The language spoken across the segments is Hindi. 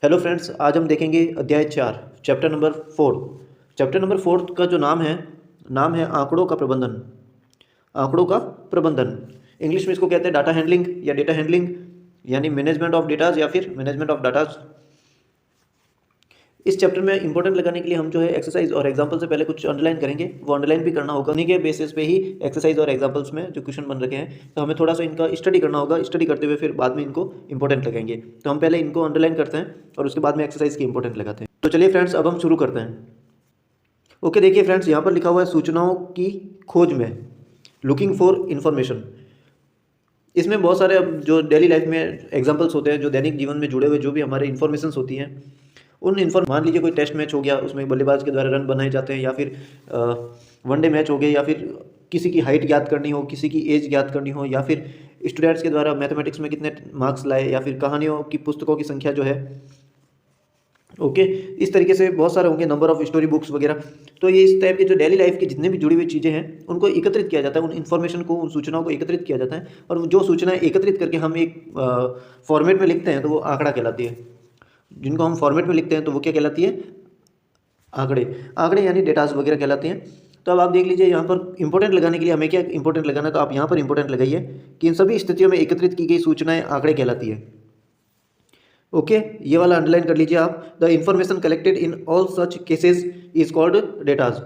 हेलो फ्रेंड्स, आज हम देखेंगे अध्याय 4 चैप्टर नंबर 4। चैप्टर नंबर 4 का जो नाम है आंकड़ों का प्रबंधन। आंकड़ों का प्रबंधन इंग्लिश में इसको कहते हैं डाटा हैंडलिंग या डेटा हैंडलिंग, यानी मैनेजमेंट ऑफ डेटाज या फिर मैनेजमेंट ऑफ डाटाज। इस चैप्टर में इंपॉर्टेंट लगाने के लिए हम जो है एक्सरसाइज और एग्जाम्पल से पहले कुछ अंडरलाइन करेंगे। वो अंडरलाइन भी करना होगा, उन्हीं के बेसिस पे ही एक्सरसाइज और एग्जाम्पल्स में जो क्वेश्चन बन रखे हैं तो हमें थोड़ा सा इनका स्टडी करना होगा। स्टडी करते हुए फिर बाद में इनको इंपॉर्टेंट लगाएंगे। तो हम पहले इनको अंडरलाइन करते हैं और उसके बाद में एक्सरसाइज की इंपॉर्टेंट लगाते हैं। तो चलिए फ्रेंड्स, अब हम शुरू करते हैं। ओके, देखिए फ्रेंड्स, यहाँ पर लिखा हुआ है सूचनाओं की खोज में, लुकिंग फॉर इन्फॉर्मेशन। इसमें बहुत सारे अब जो डेली लाइफ में एग्जाम्पल्स होते हैं, जो दैनिक जीवन में जुड़े हुए जो भी हमारे इन्फॉर्मेशन होती हैं, उन मान लीजिए कोई टेस्ट मैच हो गया, उसमें बल्लेबाज के द्वारा रन बनाए जाते हैं, या फिर वनडे मैच हो गया, या फिर किसी की हाइट ज्ञात करनी हो, किसी की एज ज्ञात करनी हो, या फिर स्टूडेंट्स के द्वारा मैथमेटिक्स में कितने मार्क्स लाए, या फिर कहानियों की पुस्तकों की संख्या जो है। ओके, इस तरीके से बहुत सारे होंगे, नंबर ऑफ स्टोरी बुक्स वगैरह। तो ये इस टाइप के जो डेली लाइफ की जितने भी जुड़ी हुई चीज़ें हैं उनको एकत्रित किया जाता है, उन इन्फॉर्मेशन को, उन सूचनाओं को एकत्रित किया जाता है। और जो सूचनाएं एकत्रित करके हम एक फॉर्मेट में लिखते हैं तो वो आंकड़ा कहलाती है। जिनको हम फॉर्मेट में लिखते हैं तो वो क्या कहलाती है? आंकड़े यानी डेटास वगैरह कहलाते हैं। तो अब आप देख लीजिए, यहाँ पर इंपॉर्टेंट लगाने के लिए हमें क्या इंपॉर्टेंट लगाना है, तो आप यहाँ पर इंपॉर्टेंट लगाइए कि इन सभी स्थितियों में एकत्रित की गई सूचनाएं आंकड़े कहलाती है। ओके, ये वाला अंडरलाइन कर लीजिए आप। The information collected in all such cases is called datas.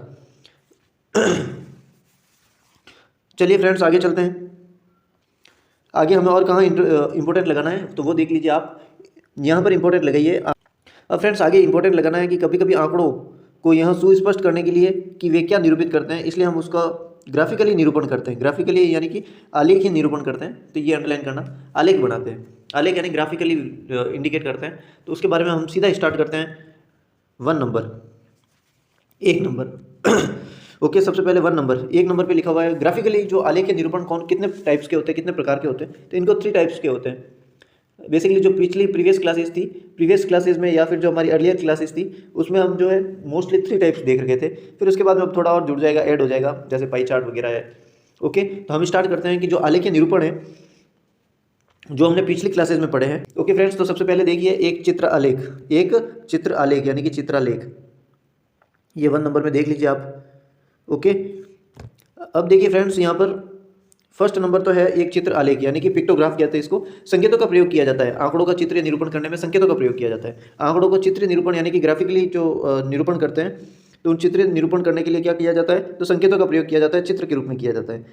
चलिए फ्रेंड्स, आगे चलते हैं। आगे हमें और कहाँ इंपॉर्टेंट लगाना है तो वो देख लीजिए आप। यहाँ पर इंपॉर्टेंट लगाइए। अब फ्रेंड्स, आगे इंपॉर्टेंट लगाना है कि कभी कभी आंकड़ों को यहाँ सुस्पष्ट करने के लिए कि वे क्या निरूपित करते हैं, इसलिए हम उसका ग्राफिकली निरूपण करते हैं। ग्राफिकली यानी कि आलेख ही निरूपण करते हैं। तो ये अंडरलाइन करना, आलेख बनाते हैं। आलेख यानी ग्राफिकली इंडिकेट करते हैं। तो उसके बारे में हम सीधा स्टार्ट करते हैं। 1 नंबर, 1 नंबर। ओके, सबसे पहले 1 नंबर, 1 नंबर पे लिखा हुआ है ग्राफिकली जो आलेख के निरूपण कितने टाइप्स के होते हैं, कितने प्रकार के होते हैं। तो इनको 3 टाइप्स के होते हैं। बेसिकली जो प्रीवियस क्लासेस में या फिर जो हमारी अर्लियर क्लासेस थी उसमें हम जो है मोस्टली 3 टाइप्स देख रखे थे। फिर उसके बाद में अब थोड़ा और जुड़ जाएगा, ऐड हो जाएगा, जैसे पाई चार्ट वगैरह है। ओके, तो हम स्टार्ट करते हैं कि जो आलेखीय निरूपण है जो हमने पिछली क्लासेस में पढ़े हैं। ओके फ्रेंड्स, तो सबसे पहले देखिए एक चित्र आलेख यानी कि चित्रालेख। ये 1 नंबर में देख लीजिए आप। ओके, अब देखिए फ्रेंड्स, यहाँ पर फर्स्ट नंबर तो है एक चित्र आलेख यानी कि पिक्टोग्राफ कहते हैं इसको। संकेतों का प्रयोग किया जाता है। आंकड़ों का चित्रीय निरूपण करने में संकेतों का प्रयोग किया जाता है। आंकड़ों को चित्रीय निरूपण यानी कि ग्राफिकली जो निरूपण करते हैं, तो उन चित्रीय निरूपण करने के लिए क्या किया जाता है, तो संकेतों का प्रयोग किया जाता है, चित्र के रूप में किया जाता है।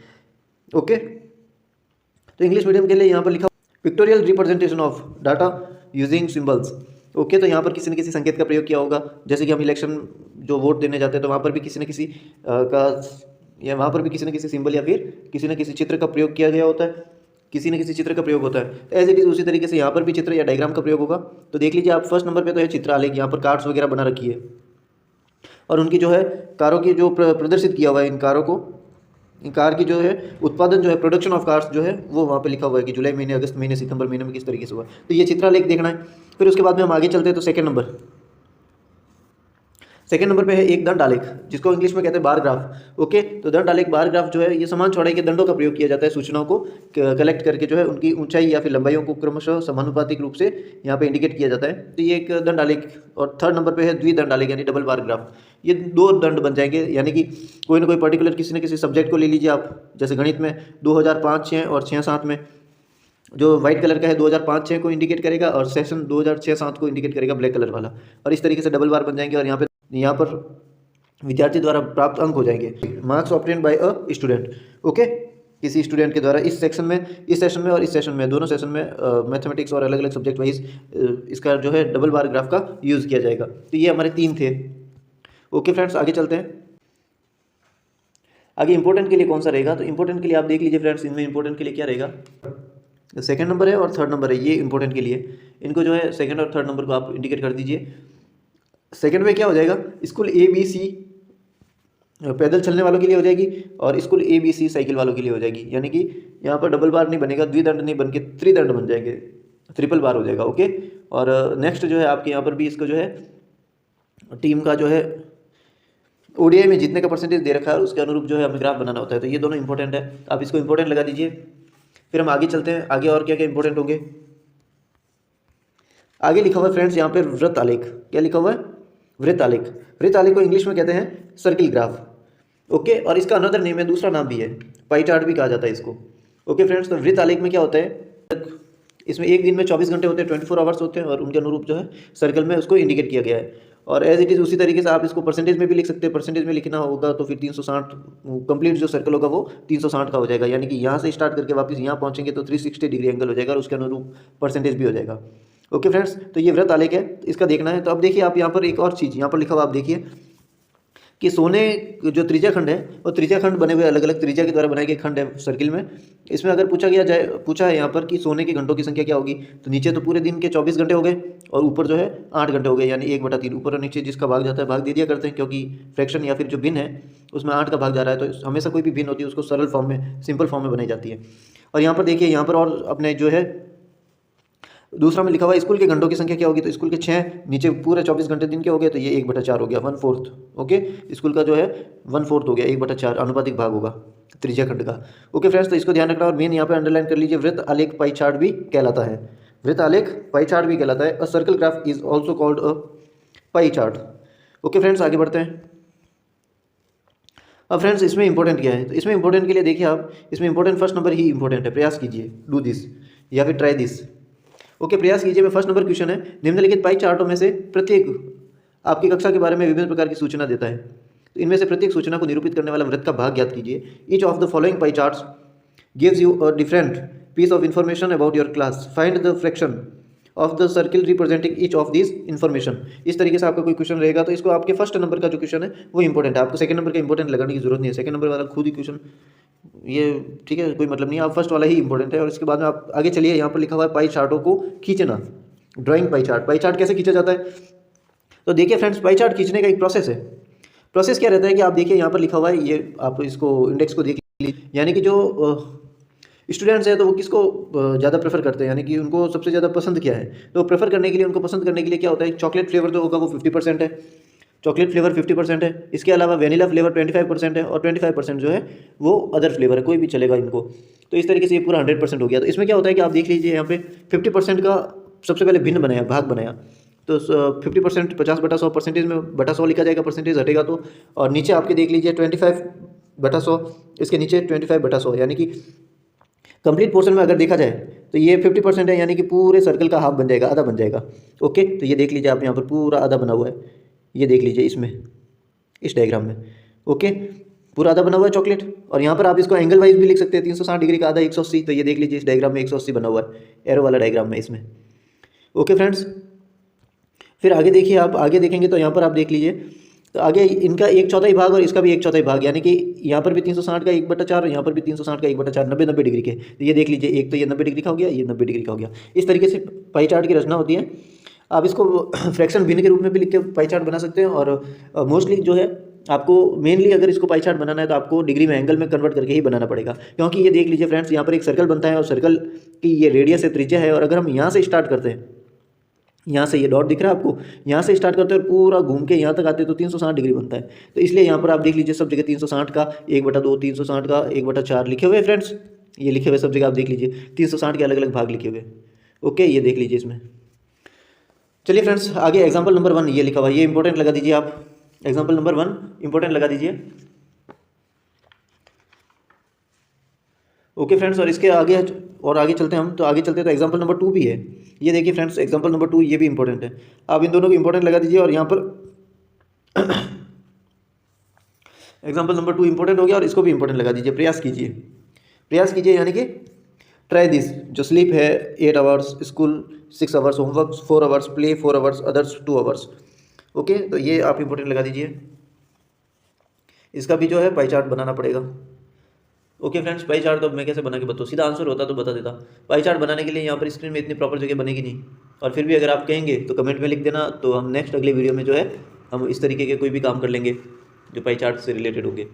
ओके, तो इंग्लिश मीडियम के लिए यहाँ पर लिखा pictorial representation of data using symbols. Okay, तो यहाँ पर किसी न किसी संकेत का प्रयोग किया होगा। जैसे कि हम इलेक्शन जो वोट देने जाते हैं तो वहाँ पर भी किसी न किसी या वहाँ पर भी किसी न किसी सिंबल या फिर किसी न किसी चित्र का प्रयोग किया गया होता है, किसी न किसी चित्र का प्रयोग होता है। एज इट इज़ उसी तरीके से यहाँ पर भी चित्र या डायग्राम का प्रयोग होगा। तो देख लीजिए आप, फर्स्ट नंबर पे तो है चित्रालेख। यहाँ पर कार्ड्स वगैरह बना रखी है और उनकी जो है कारों की जो प्रदर्शित किया हुआ है, इन कारों को, इन कार की जो है उत्पादन जो है, प्रोडक्शन ऑफ कार्स जो है वो वहाँ पे लिखा हुआ है कि जुलाई महीने, अगस्त महीने, सितंबर महीने में किस तरीके से हुआ। तो ये चित्रालेख देखना है। फिर उसके बाद में हम आगे चलते हैं। तो सेकंड नंबर पे है एक दंड आलेख, जिसको इंग्लिश में कहते हैं बार ग्राफ। ओके, तो दंड आलेख, बार ग्राफ जो है ये समान चौड़ाई के दंडों का प्रयोग किया जाता है सूचनाओं को कलेक्ट करके जो है उनकी ऊंचाई या फिर लंबाइयों को क्रमशः समानुपातिक रूप से यहाँ पे इंडिकेट किया जाता है। तो ये एक दंड आलेख। और थर्ड नंबर पे है द्विदंड आलेख यानी डबल बार ग्राफ। ये 2 दंड बन जाएंगे, यानी कि कोई ना कोई पर्टिकुलर किसी न किसी सब्जेक्ट को ले लीजिए आप। जैसे गणित में 2005-06 और 6-7 में जो व्हाइट कलर का है 2005-06 को इंडिकेट करेगा और सेशन 2006-07 को इंडिकेट करेगा ब्लैक कलर वाला। और इस तरीके से डबल बार बन जाएंगे और यहाँ पर विद्यार्थी द्वारा प्राप्त अंक हो जाएंगे, marks obtained by a student. Okay, किसी स्टूडेंट के द्वारा इस सेशन में और इस सेशन में, दोनों सेशन में मैथमेटिक्स और अलग अलग सब्जेक्ट वाइज इसका जो है डबल बार ग्राफ का यूज़ किया जाएगा। तो ये हमारे 3 थे। ओके फ्रेंड्स, आगे चलते हैं। आगे इंपॉर्टेंट के लिए कौन सा रहेगा, तो इंपॉर्टेंट के लिए आप देख लीजिए फ्रेंड्स, इनमें इंपॉर्टेंट के लिए क्या रहेगा, सेकंड नंबर है और थर्ड नंबर है। ये इंपॉर्टेंट के लिए इनको जो है सेकंड और थर्ड नंबर को आप इंडिकेट कर दीजिए। सेकंड में क्या हो जाएगा, स्कूल ABC पैदल चलने वालों के लिए हो जाएगी और स्कूल ABC साइकिल वालों के लिए हो जाएगी। यानी कि यहाँ पर डबल बार नहीं बनेगा, द्विदंड नहीं बन के त्रिदंड बन जाएंगे, ट्रिपल बार हो जाएगा। ओके, और नेक्स्ट जो है आपके यहाँ पर भी इसको जो है टीम का जो है ODI में जितने का परसेंटेज दे रखा है उसके अनुरूप जो है हमें ग्राफ बनाना होता है। तो ये दोनों इंपॉर्टेंट है, आप इसको इंपॉर्टेंट लगा दीजिए। फिर हम आगे चलते हैं, आगे और क्या क्या इंपॉर्टेंट होंगे। आगे लिखा हुआ है फ्रेंड्स यहाँ पे वृत्त आलेख। क्या लिखा हुआ है? वृत्त आलेख। वृत्त आलेख को इंग्लिश में कहते हैं सर्किल ग्राफ। ओके, और इसका अनदर नेम है, दूसरा नाम भी है, पाई चार्ट भी कहा जाता है इसको। ओके फ्रेंड्स, तो वृत्त आलेख में क्या होता है, इसमें एक दिन में 24 घंटे होते हैं, 24 आवर्स होते हैं, और उनके अनुरूप जो है सर्कल में उसको इंडिकेट किया गया है। और एज इट इज़ उसी तरीके से आप इसको परसेंटेज में भी लिख सकते हैं। परसेंटेज में लिखना होगा तो फिर 360 कंप्लीट जो सर्कल होगा वो 360 का हो जाएगा, यानी कि यहाँ से स्टार्ट करके वापस यहाँ पहुँचेंगे तो 360 डिग्री एंगल हो जाएगा और उसके अनुरूप परसेंटेज भी हो जाएगा। ओके फ्रेंड्स, तो ये वृत्त आलेख है, इसका देखना है। तो अब देखिए आप यहाँ पर एक और चीज़ यहाँ पर लिखा हुआ आप देखिए कि सोने जो त्रिज्या खंड है वो त्रिज्या खंड बने हुए अलग अलग त्रिज्या के द्वारा बनाए गए खंड है सर्किल में। इसमें अगर पूछा है यहाँ पर कि सोने के घंटों की संख्या क्या होगी, तो नीचे तो पूरे दिन के 24 घंटे हो गए और ऊपर जो है 8 घंटे हो गए, यानी 1/3। ऊपर और नीचे जिसका भाग जाता है भाग दे दिया करते हैं, क्योंकि फ्रैक्शन या फिर जो भिन्न है उसमें 8 का भाग जा रहा है, तो हमेशा कोई भी भिन्न होती है उसको सरल फॉर्म में, सिंपल फॉर्म में बनाई जाती है। और यहाँ पर देखिए, यहाँ पर और अपने जो है दूसरा में लिखा हुआ है स्कूल के घंटों की संख्या क्या होगी, तो स्कूल के 6, नीचे पूरे 24 घंटे दिन के हो गए, तो ये 1/4 हो गया, 1/4। ओके, स्कूल का जो है 1/4 हो गया, 1/4 अनुपातिक भाग होगा त्रिज्या खंड का। ओके फ्रेंड्स, तो इसको ध्यान रखना और मेन यहाँ पे अंडरलाइन कर लीजिए, वृत्त आलेख पाई चार्ट भी कहलाता है। वृत्त आलेख पाई चार्ट भी कहलाता है। A circle graph is also called a pie chart. Okay friends, आगे बढ़ते हैं। अब फ्रेंड्स इसमें इंपॉर्टेंट क्या है, तो इसमें इंपॉर्टेंट के लिए देखिए आप, इसमें इंपॉर्टेंट फर्स्ट नंबर ही इंपॉर्टेंट है। प्रयास कीजिए, डू दिस या फिर ट्राई दिस। ओके, प्रयास कीजिए में फर्स्ट नंबर क्वेश्चन है, निम्नलिखित पाई चार्टों में से प्रत्येक आपकी कक्षा के बारे में विभिन्न प्रकार की सूचना देता है, तो इनमें से प्रत्येक सूचना को निरूपित करने वाला वृत्त का भाग ज्ञात कीजिए। Each of the following pie charts gives you a different piece of information about your class, find the fraction of the circle representing each of this information. इस तरीके से आपका कोई क्वेश्चन रहेगा, तो इसको आपके फर्स्ट नंबर का जो क्वेश्चन है वो इंपॉर्टेंट है, आपको सेकंड नंबर का इंपॉर्टेंट लगाने की जरूरत नहीं है। सेकंड नंबर वाला खुद ही क्वेश्चन ये ठीक है, कोई मतलब नहीं, आप फर्स्ट वाला ही इंपॉर्टेंट है। और इसके बाद में आप आगे चलिए, यहाँ पर लिखा हुआ है पाई चार्टों को खींचना, drawing pie chart. Pie chart कैसे खींचा जाता है, तो देखिए फ्रेंड्स, पाई चार्ट खींचने का एक प्रोसेस है। प्रोसेस क्या रहता है कि आप देखिए यहाँ पर लिखा हुआ है, ये आप इसको इंडेक्स को देख लीजिए, यानी कि जो स्टूडेंट्स हैं तो वो किसको ज़्यादा प्रेफर करते हैं, यानी कि उनको सबसे ज़्यादा पसंद क्या है, तो प्रेफर करने के लिए, उनको पसंद करने के लिए क्या होता है, चॉकलेट फ्लेवर जो होगा वो 50% है, चॉकलेट फ्लेवर 50% है, इसके अलावा वेनिला फ्लेवर 25% है, और 25% जो है वो अदर फ्लेवर है, कोई भी चलेगा इनको। तो इस तरीके से ये पूरा 100% हो गया। तो इसमें क्या होता है कि आप देख लीजिए यहाँ पे 50% का सबसे पहले भिन्न बनाया, भाग बनाया, तो 50% 50/100 परसेंटेज में /100 लिखा जाएगा, परसेंटेज हटेगा तो। और नीचे आपके देख लीजिए 25/100, इसके नीचे 25/100, यानी कि कंप्लीट पोर्शन में अगर देखा जाए तो ये 50% है, यानी कि पूरे सर्कल का हाफ बन जाएगा, आधा बन जाएगा। ओके, तो ये देख लीजिए आप यहाँ पर पूरा आधा बना हुआ है, ये देख लीजिए इसमें, इस डायग्राम में। ओके, पूरा आधा बना हुआ है चॉकलेट। और यहाँ पर आप इसको एंगल वाइज भी लिख सकते हैं, 360 डिग्री का आधा 180, तो ये देख लीजिए इस डायग्राम में 180 बना हुआ है, एरो वाला डायग्राम में इसमें। ओके फ्रेंड्स, फिर आगे देखिए, आप आगे देखेंगे तो यहाँ पर आप देख लीजिए, तो आगे इनका 1/4 भाग और इसका भी 1/4 भाग, यानी कि यहाँ पर भी 360 का 1/4 और यहाँ पर भी 360 का 1/4, 90 डिग्री के। तो ये देख लीजिए, एक तो ये 90 डिग्री का हो गया, ये 90 डिग्री का हो गया। इस तरीके से पाई चार्ट की रचना होती है। आप इसको फ्रैक्शन भिन्न के रूप में भी लिख के पाई चार्ट बना सकते हैं, और मोस्टली जो है आपको मेनली अगर इसको पाई चार्ट बनाना है तो आपको डिग्री में, एंगल में कन्वर्ट करके ही बनाना पड़ेगा। क्योंकि ये देख लीजिए फ्रेंड्स, यहाँ पर एक सर्कल बनता है और सर्कल की ये रेडियस है, त्रिज्या है, और अगर हम यहाँ से स्टार्ट करते हैं, यहाँ से ये डॉट दिख रहा है आपको, यहाँ से स्टार्ट करते हैं और पूरा घूम के यहाँ तक आते हैं तो 360 डिग्री बनता है। तो इसलिए यहाँ पर आप देख लीजिए सब जगह 360 का 1/2, 360 का 1/4 लिखे हुए फ्रेंड्स, ये लिखे हुए सब जगह आप देख लीजिए, 360 के अलग अलग भाग लिखे हुए। ओके, ये देख लीजिए इसमें। चलिए फ्रेंड्स, आगे एग्जाम्पल नंबर 1 ये लिखा हुआ, ये इंपॉर्टेंट लगा दीजिए आप, एग्जाम्पल नंबर 1 इंपॉर्टेंट लगा दीजिए। ओके फ्रेंड्स, और इसके आगे चलते हैं हम, तो आगे चलते हैं तो एग्जाम्पल नंबर 2 भी है। ये देखिए फ्रेंड्स, एग्जाम्पल नंबर 2 ये भी इंपॉर्टेंट है, आप इन दोनों को इंपॉर्टेंट लगा दीजिए। और यहाँ पर एग्जाम्पल नंबर 2 इंपॉर्टेंट हो गया और इसको भी इंपॉर्टेंट लगा दीजिए। प्रयास कीजिए, प्रयास कीजिए, यानी कि ट्राई दिस। जो स्लीप है 8 hours, school 6 hours, homework 4 hours, play 4 hours, others 2 hours. Okay, तो ये आप इंपॉर्टेंट लगा दीजिए। इसका भी जो है पाई चार्ट बनाना पड़ेगा। ओके फ्रेंड्स, पाई चार्ट तो मैं कैसे बना के बताऊँ, सीधा आंसर होता तो बता देता। पाई चार्ट बनाने के लिए यहाँ पर स्क्रीन में इतनी प्रॉपर जगह बनेगी नहीं, और फिर भी अगर आप कहेंगे तो कमेंट में लिख देना, तो हम नेक्स्ट अगले वीडियो में जो है हम इस तरीके के कोई भी काम कर लेंगे जो पाई चार्ट से रिलेटेड होंगे।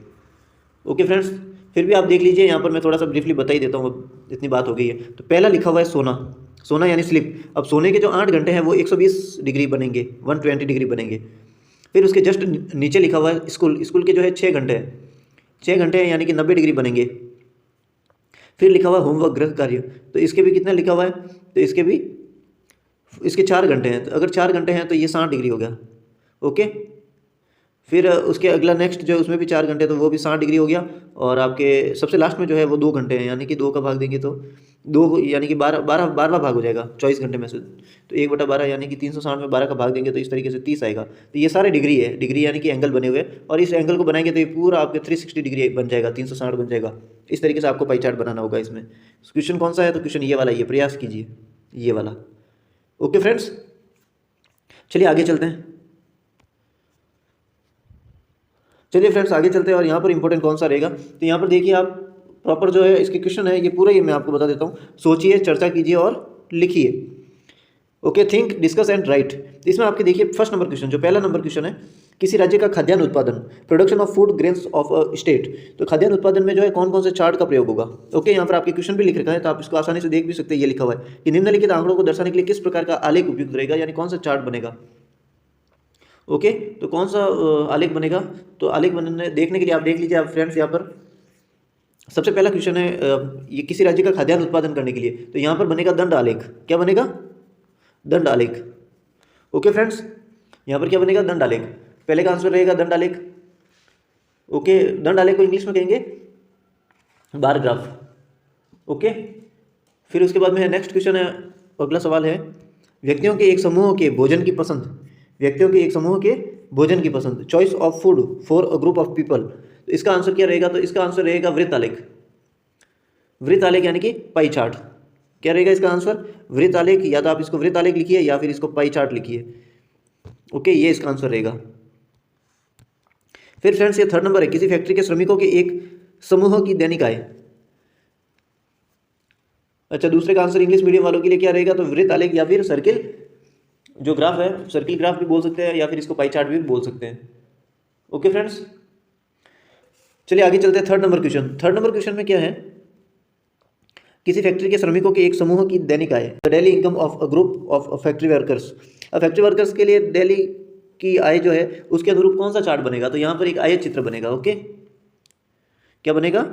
ओके फ्रेंड्स, फिर भी आप देख लीजिए, यहाँ पर मैं थोड़ा सा ब्रीफली बता ही देता हूँ, इतनी बात हो गई है। तो पहला लिखा हुआ है सोना, सोना यानी स्लिप। अब सोने के जो 8 घंटे हैं वो 120 डिग्री बनेंगे, 120 डिग्री बनेंगे। फिर उसके जस्ट नीचे लिखा हुआ है स्कूल, स्कूल के जो है 6 घंटे हैं, 6 घंटे हैं यानी कि 90 डिग्री बनेंगे। फिर लिखा हुआ है होमवर्क, गृह कार्य, तो इसके भी कितना लिखा हुआ है, तो इसके भी इसके 4 घंटे हैं, तो अगर 4 घंटे हैं तो ये 60 डिग्री हो गया। ओके, फिर उसके अगला नेक्स्ट जो है उसमें भी 4 घंटे, तो वो भी 60 डिग्री हो गया। और आपके सबसे लास्ट में जो है वो 2 घंटे हैं, यानी कि 2 का भाग देंगे तो 2 यानी कि 12वां भाग हो जाएगा 24 घंटे में से। तो 1/12 यानी कि 360 में 12 का भाग देंगे तो इस तरीके से 30 आएगा। तो ये सारे डिग्री है, डिग्री यानी कि एंगल बने हुए, और इस एंगल को बनाएंगे तो ये पूरा आपके 360 डिग्री बन जाएगा, 360 बन जाएगा। इस तरीके से आपको पाई चार्ट बनाना होगा इसमें। क्वेश्चन कौन सा है? तो क्वेश्चन ये वाला, ये प्रयास कीजिए ये वाला। ओके फ्रेंड्स, चलिए आगे चलते हैं। चलिए फ्रेंड्स आगे चलते हैं, और यहाँ पर इंपॉर्टेंट कौन सा रहेगा, तो यहाँ पर देखिए आप प्रॉपर जो है इसके क्वेश्चन है ये पूरा, ये मैं आपको बता देता हूँ। सोचिए, चर्चा कीजिए और लिखिए। Okay, think, discuss and right. इसमें आपके देखिए फर्स्ट नंबर क्वेश्चन, जो पहला नंबर क्वेश्चन है, किसी राज्य का खाद्यान्न उत्पादन, production of food grains of a state. तो खाद्यान्न उत्पादन में जो है कौन कौन से चार्ट का प्रयोग होगा। ओके, यहाँ पर आपके क्वेश्चन भी लिख रखा है, तो आप इसको आसानी से देख भी सकते हैं। ये लिखा हुआ है कि निम्नलिखित आंकड़ों को दर्शाने के लिए किस प्रकार का आलेख उपयुक्त रहेगा, यानी कौन सा चार्ट बनेगा। ओके, तो कौन सा आलेख बनेगा, तो आलेख बनने देखने के लिए आप देख लीजिए आप फ्रेंड्स। यहाँ पर सबसे पहला क्वेश्चन है ये किसी राज्य का खाद्यान्न उत्पादन करने के लिए, तो यहाँ पर बनेगा दंड आलेख। क्या बनेगा? दंड आलेख। ओके फ्रेंड्स, यहाँ पर क्या बनेगा? दंड आलेख। पहले का आंसर रहेगा दंड आलेख। ओके, दंड आलेख को इंग्लिश में कहेंगे बार ग्राफ। ओके, फिर उसके बाद में है नेक्स्ट क्वेश्चन है, अगला सवाल है, व्यक्तियों के एक समूह के भोजन की पसंद, व्यक्तियों के एक समूह के भोजन की पसंद, choice of food for a group of people. तो इसका आंसर क्या रहेगा? तो इसका आंसर रहेगा वृत्त आलेख। वृत्त आलेख यानी कि पाई चार्ट। क्या रहेगा इसका आंसर? वृत्त आलेख, या तो आप इसको वृत्त आलेख लिखिए या फिर इसको पाई चार्ट लिखिए। ओके, ये इसका आंसर रहेगा। फिर फ्रेंड्स ये थर्ड नंबर है, किसी फैक्ट्री के श्रमिकों के एक समूह की दैनिक आय। अच्छा, दूसरे का आंसर इंग्लिश मीडियम वालों के लिए क्या रहेगा? तो वृत्त आलेख या फिर सर्किल जो ग्राफ है, सर्किल ग्राफ भी बोल सकते हैं, या फिर इसको पाई चार्ट भी बोल सकते हैं। ओके फ्रेंड्स, चलिए आगे चलते हैं। Third number question, third number question में क्या है, किसी फैक्ट्री के श्रमिकों के एक समूह की दैनिक आय, the daily income of a group of factory workers. अब फैक्ट्री वर्कर्स के लिए डेली की आय जो है उसके अनुरूप कौन सा चार्ट बनेगा, तो यहाँ पर एक आयत चित्र बनेगा। ओके, क्या बनेगा?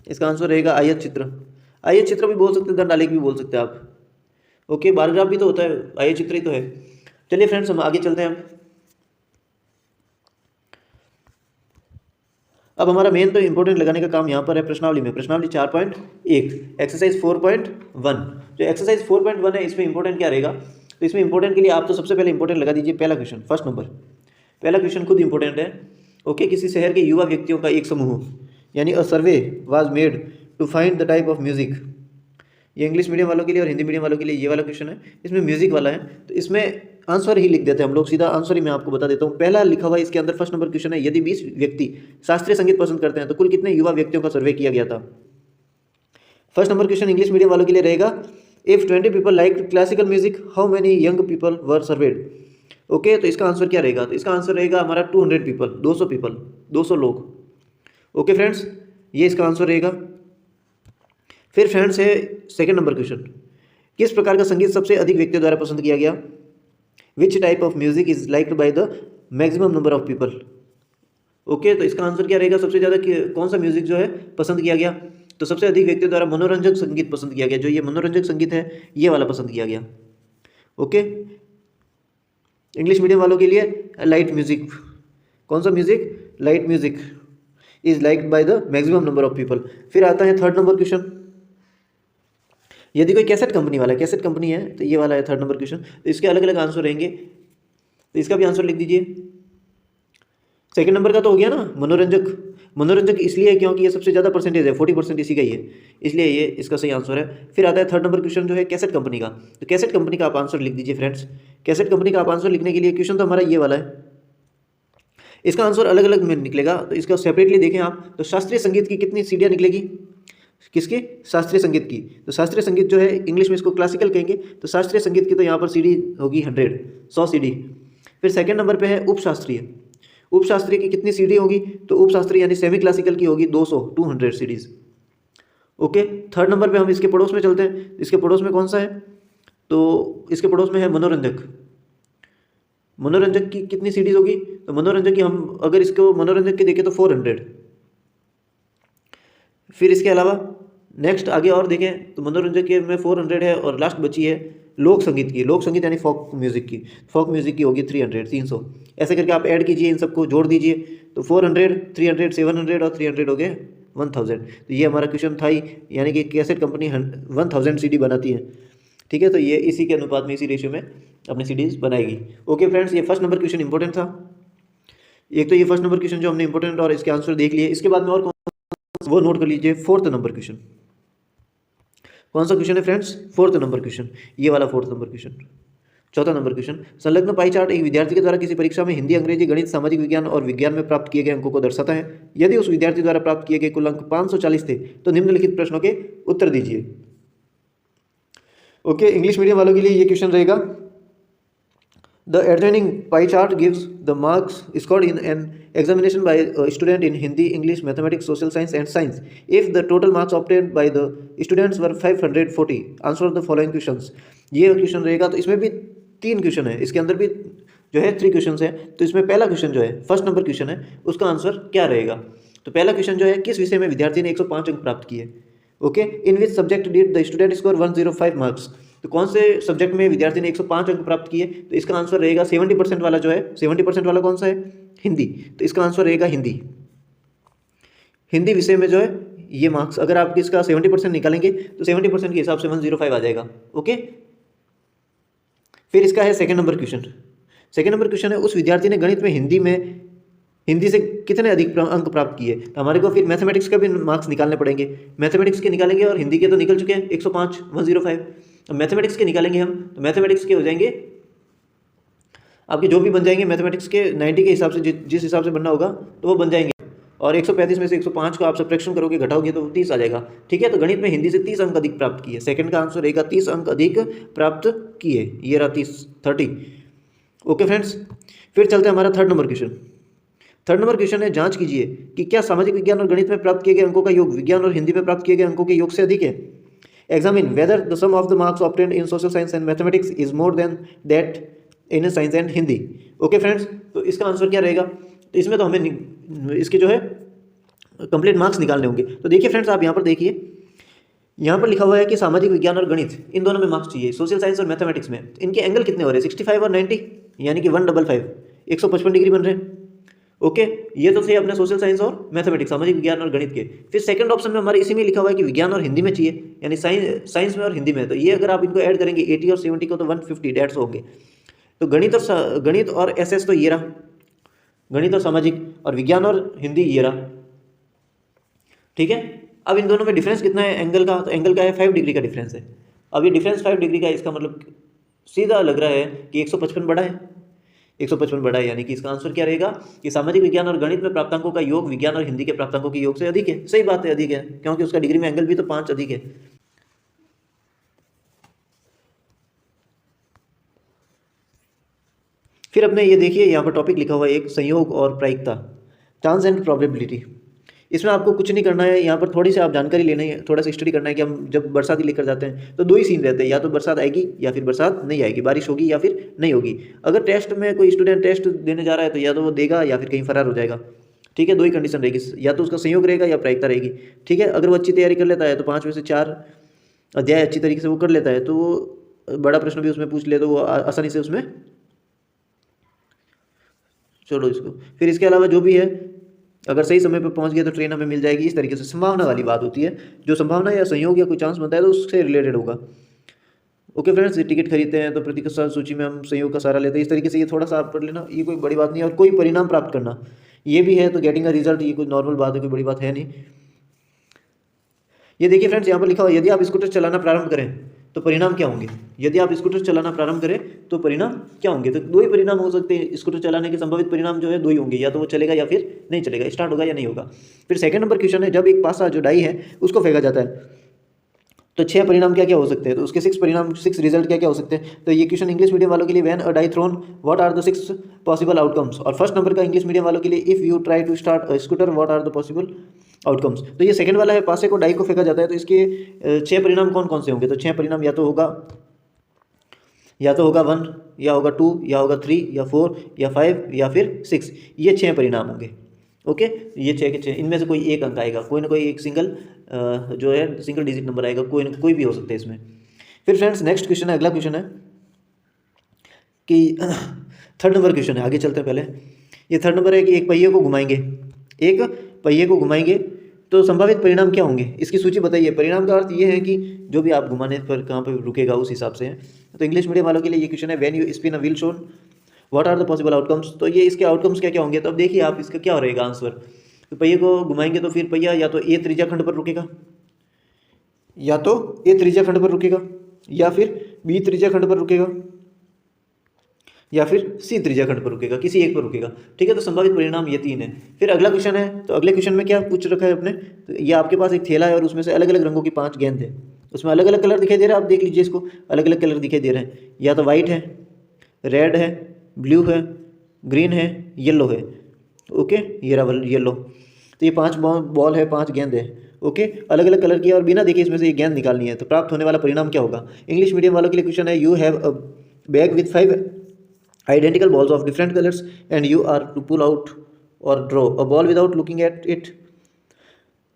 इसका आंसर रहेगा आयत चित्र। आयत चित्र भी बोल सकते हैं, दंड आलेख भी बोल सकते हैं आप। ओके, बार ग्राफ भी तो होता है, आयत चित्र ही तो है। चलिए फ्रेंड्स हम आगे चलते हैं। अब हमारा मेन तो इंपॉर्टेंट लगाने का काम यहाँ पर है प्रश्नावली में। प्रश्नावली 4.1 एक्सरसाइज 4.1, जो एक्सरसाइज 4.1 है इसमें इंपॉर्टेंट क्या रहेगा, तो इसमें इंपॉर्टेंट के लिए आप तो सबसे पहले इंपॉर्टेंट लगा दीजिए पहला क्वेश्चन, फर्स्ट नंबर। पहला क्वेश्चन खुद इंपॉर्टेंट है। ओके, किसी शहर के युवा व्यक्तियों का एक समूह, यानी a survey was made to find the type of music. ये इंग्लिश मीडियम वालों के लिए और हिंदी मीडियम वालों के लिए ये वाला क्वेश्चन है, इसमें म्यूजिक वाला है, तो इसमें आंसर ही लिख देते हैं हम लोग, सीधा आंसर ही मैं आपको बता देता हूँ। पहला लिखा हुआ है इसके अंदर, फर्स्ट नंबर क्वेश्चन है, यदि 20 व्यक्ति शास्त्रीय संगीत पसंद करते हैं तो कुल कितने युवा व्यक्तियों का सर्वे किया गया था। First number question English medium वालों के लिए रहेगा, if 20 people like classical music how many young people were served. Okay, तो इसका आंसर क्या रहेगा, तो इसका आंसर रहेगा हमारा 200 पीपल, 200 पीपल, 200 लोग। ओके फ्रेंड्स, ये इसका आंसर रहेगा। फिर फ्रेंड्स है सेकंड नंबर क्वेश्चन, किस प्रकार का संगीत सबसे अधिक व्यक्तियों द्वारा पसंद किया गया, which type of music is liked by the maximum number of people. Okay, तो इसका आंसर क्या रहेगा, सबसे ज़्यादा कौन सा म्यूजिक जो है पसंद किया गया, तो सबसे अधिक व्यक्तियों द्वारा मनोरंजक संगीत पसंद किया गया, जो ये मनोरंजक संगीत है ये वाला पसंद किया गया। ओके, इंग्लिश मीडियम वालों के लिए लाइट म्यूजिक, कौन सा music, light music is liked by the maximum number of people. फिर आता है थर्ड नंबर क्वेश्चन, यदि कोई कैसेट कंपनी वाला है, कैसेट कंपनी है तो ये वाला है थर्ड नंबर क्वेश्चन, तो इसके अलग अलग आंसर रहेंगे, तो इसका भी आंसर लिख दीजिए। सेकंड नंबर का तो हो गया ना मनोरंजक, मनोरंजक इसलिए है क्योंकि ये सबसे ज़्यादा परसेंटेज है, 40% इसी का ही है, इसलिए ये इसका सही आंसर है। फिर आता है थर्ड नंबर क्वेश्चन जो है कैसेट कंपनी का, तो कैसेट कंपनी का आप आंसर लिख दीजिए फ्रेंड्स। कैसेट कंपनी का आप आंसर लिखने के लिए क्वेश्चन तो हमारा ये वाला है, इसका आंसर अलग अलग में निकलेगा, तो इसका सेपरेटली देखें आप, तो शास्त्रीय संगीत की कितनी सीढ़ियाँ निकलेगी, किसकी, शास्त्रीय संगीत की, तो शास्त्रीय संगीत जो है इंग्लिश में इसको क्लासिकल कहेंगे, तो शास्त्रीय संगीत की तो यहाँ पर सीढ़ी होगी 100 सीढ़ी। फिर सेकंड नंबर पे है उपशास्त्रीय, उपशास्त्रीय की कितनी सीढ़ी होगी, तो उपशास्त्रीय यानी सेमी क्लासिकल की होगी 200 सीढ़ीज। ओके, थर्ड नंबर पे हम इसके पड़ोस में चलते हैं, इसके पड़ोस में कौन सा है, तो इसके पड़ोस में है मनोरंजक, मनोरंजक की कितनी सीढ़ीज होगी, तो मनोरंजक की हम अगर इसको मनोरंजक की देखें तो 400। फिर इसके अलावा नेक्स्ट आगे और देखें तो मनोरंजक के में 400 है, और लास्ट बची है लोक संगीत की, लोक संगीत यानी फोक म्यूज़िक की होगी 300। ऐसे करके आप ऐड कीजिए, इन सबको जोड़ दीजिए, तो 400, 300, 700 और 300 हो गए 1000। तो ये हमारा क्वेश्चन था ही, यानी कि कैसेट कंपनी 1000 CD बनाती है, ठीक है। तो ये इसी के अनुपात में, इसी रेशियो में अपनी CDs बनाएगी। ओके फ्रेंड्स, ये फर्स्ट नंबर क्वेश्चन इंपॉर्टेंट था। एक तो ये फर्स्ट नंबर क्वेश्चन जो हमने इंपॉर्टेंट और इसके आंसर देख लिए। इसके बाद में और वो नोट कर लीजिए, फोर्थ नंबर क्वेश्चन। कौन सा क्वेश्चन है फ्रेंड्स? फोर्थ नंबर क्वेश्चन, ये वाला फोर्थ नंबर क्वेश्चन। चौथा नंबर क्वेश्चन, संलग्न पाई चार्ट एक विद्यार्थी के द्वारा किसी परीक्षा में हिंदी, अंग्रेजी, गणित, सामाजिक विज्ञान और विज्ञान में प्राप्त किए गए अंकों को दर्शाता है। यदि उस विद्यार्थी द्वारा प्राप्त किए गए कुल अंक 540 थे तो निम्नलिखित प्रश्नों के उत्तर दीजिए। ओके, इंग्लिश मीडियम वालों के लिए ये क्वेश्चन रहेगा। The adjoining pie chart gives the marks scored in an examination by a student in Hindi, English, Mathematics, Social Science and Science. If the total marks obtained by the students were 540, answer the following questions. ये क्वेश्चन रहेगा। तो इसमें भी 3 क्वेश्चन है, इसके अंदर भी जो है 3 क्वेश्चन है। तो इसमें पहला क्वेश्चन जो है, फर्स्ट नंबर क्वेश्चन है, उसका आंसर क्या रहेगा? तो पहला क्वेश्चन जो है, किस विषय में विद्यार्थी ने 105 अंक प्राप्त किए? Okay, in which subject did the student score 105 marks? तो कौन से सब्जेक्ट में विद्यार्थी ने 105 अंक प्राप्त किए? तो इसका आंसर रहेगा 70% वाला जो है, 70% वाला कौन सा है? हिंदी। तो इसका आंसर रहेगा हिंदी। हिंदी विषय में जो है ये मार्क्स, अगर आप इसका 70% निकालेंगे तो 70% के हिसाब से 105 आ जाएगा। ओके, फिर इसका है second number question. Second number question है, उस विद्यार्थी ने गणित में हिंदी से कितने अधिक अंक प्राप्त किए? तो हमारे को फिर मैथमेटिक्स का भी मार्क्स निकालने पड़ेंगे। मैथमेटिक्स के निकालेंगे और हिंदी के तो निकल चुके हैं 105, 105। अब मैथमेटिक्स के निकालेंगे हम, तो मैथमेटिक्स के हो जाएंगे आपके जो भी बन जाएंगे मैथमेटिक्स के 90 के हिसाब से, जिस हिसाब से बनना होगा तो वो बन जाएंगे। और 135 में से 105 को आप सब्ट्रैक्शन करोगे, घटाओगे तो 30 आ जाएगा, ठीक है। तो गणित में हिंदी से 30 अंक अधिक प्राप्त किए। सेकंड का आंसर रहेगा 30 अंक अधिक प्राप्त किए, ये रहा 30। ओके फ्रेंड्स, फिर चलते हैं हमारा third number question. Third number question है, जांच कीजिए कि क्या सामाजिक विज्ञान और गणित में प्राप्त किए गए अंकों का योग विज्ञान और हिंदी में प्राप्त किए गए अंकों के योग से अधिक है। Examine whether the sum of the marks obtained in social science and mathematics is more than that in science and Hindi. Okay friends, तो इसका आंसर क्या रहेगा? तो इसमें तो हमें इसके जो है कंप्लीट मार्क्स निकालने होंगे। तो देखिए फ्रेंड्स, आप यहाँ पर देखिए, यहाँ पर लिखा हुआ है कि सामाजिक विज्ञान और गणित इन दोनों में मार्क्स चाहिए, सोशल साइंस और मैथमेटिक्स में। इनके एंगल कितने हो रहे हैं? 65 और 90, यानी कि 155, 155 डिग्री बन रहे हैं। ओके, ये तो थे अपने सोशल साइंस और मैथमेटिक्स, सामाजिक विज्ञान और गणित के। फिर सेकंड ऑप्शन में हमारे इसी में लिखा हुआ है कि विज्ञान और हिंदी में चाहिए, यानी साइंस में और हिंदी में। तो ये अगर आप इनको ऐड करेंगे 80 और 70 को, तो 150 डेट्स होंगे। तो गणित और SS तो ये रहा, गणित और सामाजिक, और विज्ञान और हिंदी ये रहा, ठीक है। अब इन दोनों में डिफरेंस कितना है एंगल का? तो एंगल का है 5 डिग्री का डिफरेंस है। अब ये डिफरेंस 5 डिग्री का है, इसका मतलब सीधा लग रहा है कि 155 बड़ा है, 155 बड़ा है, यानी कि इसका आंसर क्या रहेगा कि सामाजिक विज्ञान और गणित में प्राप्तांकों का योग विज्ञान और हिंदी के प्राप्तांकों के योग से अधिक है। सही बात है, अधिक है, क्योंकि उसका डिग्री में एंगल भी तो 5 अधिक है। फिर अपने ये देखिए, यहाँ पर टॉपिक लिखा हुआ है एक, संयोग और प्रायिकता, चांस एंड प्रोबेबिलिटी। इसमें आपको कुछ नहीं करना है, यहाँ पर थोड़ी सी आप जानकारी लेनी है, थोड़ा सा स्टडी करना है कि हम जब बरसात लेकर जाते हैं तो 2 ही सीन रहते हैं, या तो बरसात आएगी या फिर बरसात नहीं आएगी, बारिश होगी या फिर नहीं होगी। अगर टेस्ट में कोई स्टूडेंट टेस्ट देने जा रहा है तो या तो वो देगा या फिर कहीं फरार हो जाएगा, ठीक है। 2 ही कंडीशन रहेगी, या तो उसका संयोग रहेगा या प्रायिकता रहेगी, ठीक है। अगर वो अच्छी तैयारी कर लेता है तो 5 में से 4 अध्याय अच्छी तरीके से वो कर लेता है, तो वो बड़ा प्रश्न भी उसमें पूछ ले तो वो आसानी से उसमें, छोड़ो इसको। फिर इसके अलावा जो भी है, अगर सही समय पर पहुंच गया तो ट्रेन हमें मिल जाएगी, इस तरीके से संभावना वाली बात होती है। जो संभावना या संयोग या कोई चांस बनता है तो उससे रिलेटेड होगा। ओके फ्रेंड्स, टिकट खरीदते हैं तो प्रतिकसा सूची में हम संयोग का सहारा लेते हैं, इस तरीके से ये थोड़ा सा आप पढ़ लेना, ये कोई बड़ी बात नहीं है। और कोई परिणाम प्राप्त करना ये भी है, तो गेटिंग अ रिजल्ट, ये कोई नॉर्मल बात है, कोई बड़ी बात है नहीं। ये देखिए फ्रेंड्स, यहाँ पर लिखा हुआ है, यदि आप स्कूटर चलाना प्रारंभ करें तो परिणाम क्या होंगे? यदि आप स्कूटर चलाना प्रारंभ करें तो परिणाम क्या होंगे? तो 2 ही परिणाम हो सकते हैं, स्कूटर चलाने के संभावित परिणाम जो है 2 ही होंगे, या तो वो चलेगा या फिर नहीं चलेगा, स्टार्ट होगा या नहीं होगा। फिर सेकंड नंबर क्वेश्चन है, जब एक पासा जो डाई है उसको फेंका जाता है तो 6 परिणाम क्या क्या हो सकते हैं? तो उसके 6 परिणाम, 6 रिजल्ट क्या क्या हो सकते हैं? तो ये क्वेश्चन इंग्लिश मीडियम वालों के लिए, when a die thrown what are the 6 possible outcomes. और फर्स्ट नंबर का इंग्लिश मीडियम वालों के लिए, if you try to start a scooter what are the possible outcomes. तो ये सेकंड वाला है, पासे को डाई को फेंका जाता है, तो इसके 6 परिणाम कौन कौन से होंगे? तो 6 परिणाम या तो होगा 1, या होगा 2, या होगा 3, या 4, या 5, या फिर 6। ये 6 परिणाम होंगे। ओके, ये 6 के 6, इनमें से कोई एक अंक आएगा, कोई ना कोई एक सिंगल जो है सिंगल डिजिट नंबर आएगा, कोई भी हो सकता है इसमें। फिर फ्रेंड्स नेक्स्ट क्वेश्चन है, अगला क्वेश्चन है कि थर्ड नंबर क्वेश्चन है, आगे चलते हैं। पहले ये थर्ड नंबर है कि एक पहिए को घुमाएंगे, एक पहिए को घुमाएंगे तो संभावित परिणाम क्या होंगे, इसकी सूची बताइए। परिणाम का अर्थ ये है कि जो भी आप घुमाने पर कहाँ पर रुकेगा उस हिसाब से है। तो इंग्लिश मीडियम वालों के लिए ये क्वेश्चन है, when you spin a wheel shown what are the possible outcomes. तो ये इसके आउटकम्स क्या क्या होंगे, तो अब देखिए आप इसका क्या रहेगा आंसर। तो पहिए को घुमाएंगे तो फिर पहिया या तो ए त्रिज्या खंड पर रुकेगा, या तो ए त्रिज्या खंड पर रुकेगा, या फिर बी त्रिज्या खंड पर रुकेगा, या फिर सी त्रिज्या खंड पर रुकेगा, किसी एक पर रुकेगा। ठीक है, तो संभावित परिणाम ये तीन है। फिर अगला क्वेश्चन है, तो अगले क्वेश्चन में क्या पूछ रखा है अपने, तो ये आपके पास एक थैला है और उसमें से अलग अलग रंगों की 5 गेंद है, उसमें अलग अलग कलर दिखाई दे रहा है। आप देख लीजिए इसको, अलग अलग कलर दिखाई दे रहे हैं, या तो वाइट है, रेड है, ब्लू है, ग्रीन है, येलो है। ओके, ये रहा येलो। तो ये 5 बॉल है, 5 गेंद है। ओके, अलग अलग कलर की है और बिना देखे इसमें से एक गेंद निकालनी है, तो प्राप्त होने वाला परिणाम क्या होगा। इंग्लिश मीडियम वालों के लिए क्वेश्चन है, you have a bag with 5 identical balls of different colors and you are to pull out or draw a ball without looking at it,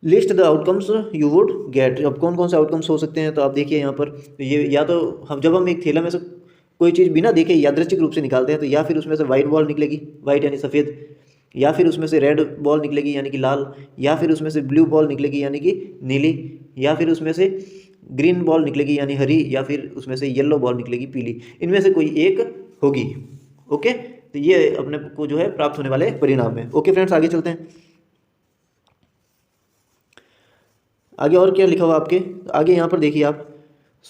list the outcomes you would get। अब कौन कौन से आउटकम्स हो सकते हैं, तो आप देखिए यहाँ पर ये, या तो हम एक थैला में से कोई चीज़ बिना देखे यादृच्छिक रूप से निकालते हैं, तो या फिर उसमें से वाइट बॉल निकलेगी, वाइट यानी सफ़ेद, या फिर उसमें से रेड बॉल निकलेगी यानी कि लाल, या फिर उसमें से ब्लू बॉल निकलेगी यानी कि नीली, या फिर उसमें से ग्रीन बॉल निकलेगी यानी हरी, या फिर उसमें से येलो बॉल निकलेगी पीली। इनमें से कोई एक होगी। ओके, तो ये अपने को जो है प्राप्त होने वाले परिणाम है। ओके फ्रेंड्स, आगे चलते हैं। आगे और क्या लिखा हुआ आपके आगे, यहाँ पर देखिए आप,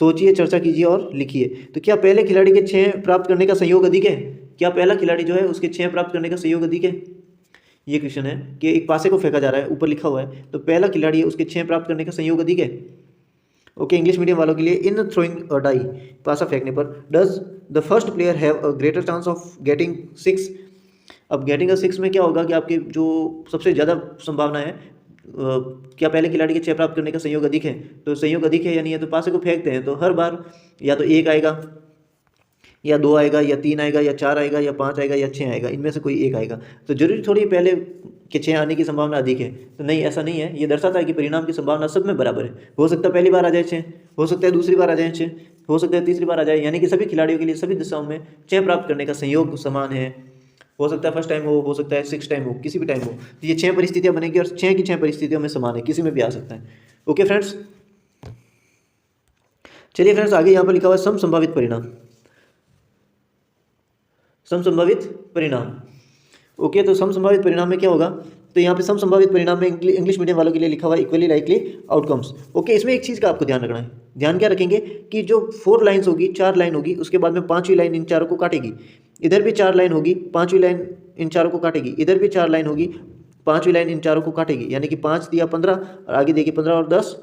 सोचिए, चर्चा कीजिए और लिखिए। तो क्या पहले खिलाड़ी के 6 प्राप्त करने का संयोग अधिक है, क्या पहला खिलाड़ी जो है उसके 6 प्राप्त करने का संयोग अधिक है। ये क्वेश्चन है कि एक पासे को फेंका जा रहा है, ऊपर लिखा हुआ है, तो पहला खिलाड़ी है उसके 6 प्राप्त करने का संयोग अधिक है। ओके, इंग्लिश मीडियम वालों के लिए, इन थ्रोइंग अ डाई, पासा फेंकने पर, does the first player have a greater chance of getting 6। अब गेटिंग अ 6 में क्या होगा कि आपके जो सबसे ज़्यादा संभावना है, क्या पहले खिलाड़ी के 6 प्राप्त करने का संयोग अधिक है, तो संयोग अधिक है यानी है तो पासे को फेंकते हैं तो हर बार या तो 1 आएगा, या 2 आएगा, या 3 आएगा, या 4 आएगा, या 5 आएगा, या 6 आएगा, इनमें से कोई एक आएगा। तो जरूरी थोड़ी पहले के 6 आने की संभावना अधिक है, तो नहीं, ऐसा नहीं है। ये दर्शाता है कि परिणाम की संभावना सब में बराबर है। हो सकता है पहली बार आ जाए 6, हो सकता है दूसरी बार आ जाए 6, हो सकता है तीसरी बार आ जाए, यानी कि सभी खिलाड़ियों के लिए सभी दिशाओं में 6 प्राप्त करने का संयोग समान है। हो सकता है फर्स्ट टाइम हो सकता है 6 टाइम हो, किसी भी टाइम हो, तो ये 6 परिस्थितियाँ बनेगी और 6 की 6 परिस्थितियों में समान है, किसी में भी आ सकता है। ओके फ्रेंड्स, चलिए फ्रेंड्स, आगे यहाँ पर लिखा हुआ है सम संभावित परिणाम, सम संभावित परिणाम। ओके, तो सम संभावित परिणाम में क्या होगा, तो यहाँ पे सम संभावित परिणाम में इंग्लिश मीडियम वालों के लिए लिखा हुआ है इक्वली लाइकली आउटकम्स। ओके, इसमें एक चीज़ का आपको ध्यान रखना है, ध्यान क्या रखेंगे कि जो 4 लाइन्स होगी, 4 लाइन होगी, उसके बाद में 5वीं लाइन इन चारों को काटेगी, इधर भी 4 लाइन होगी, 5वीं लाइन इन चारों को काटेगी, इधर भी 4 लाइन होगी, 5वीं लाइन इन चारों को काटेगी, यानी कि 5 दिया 15 और आगे देखिए 15 और 10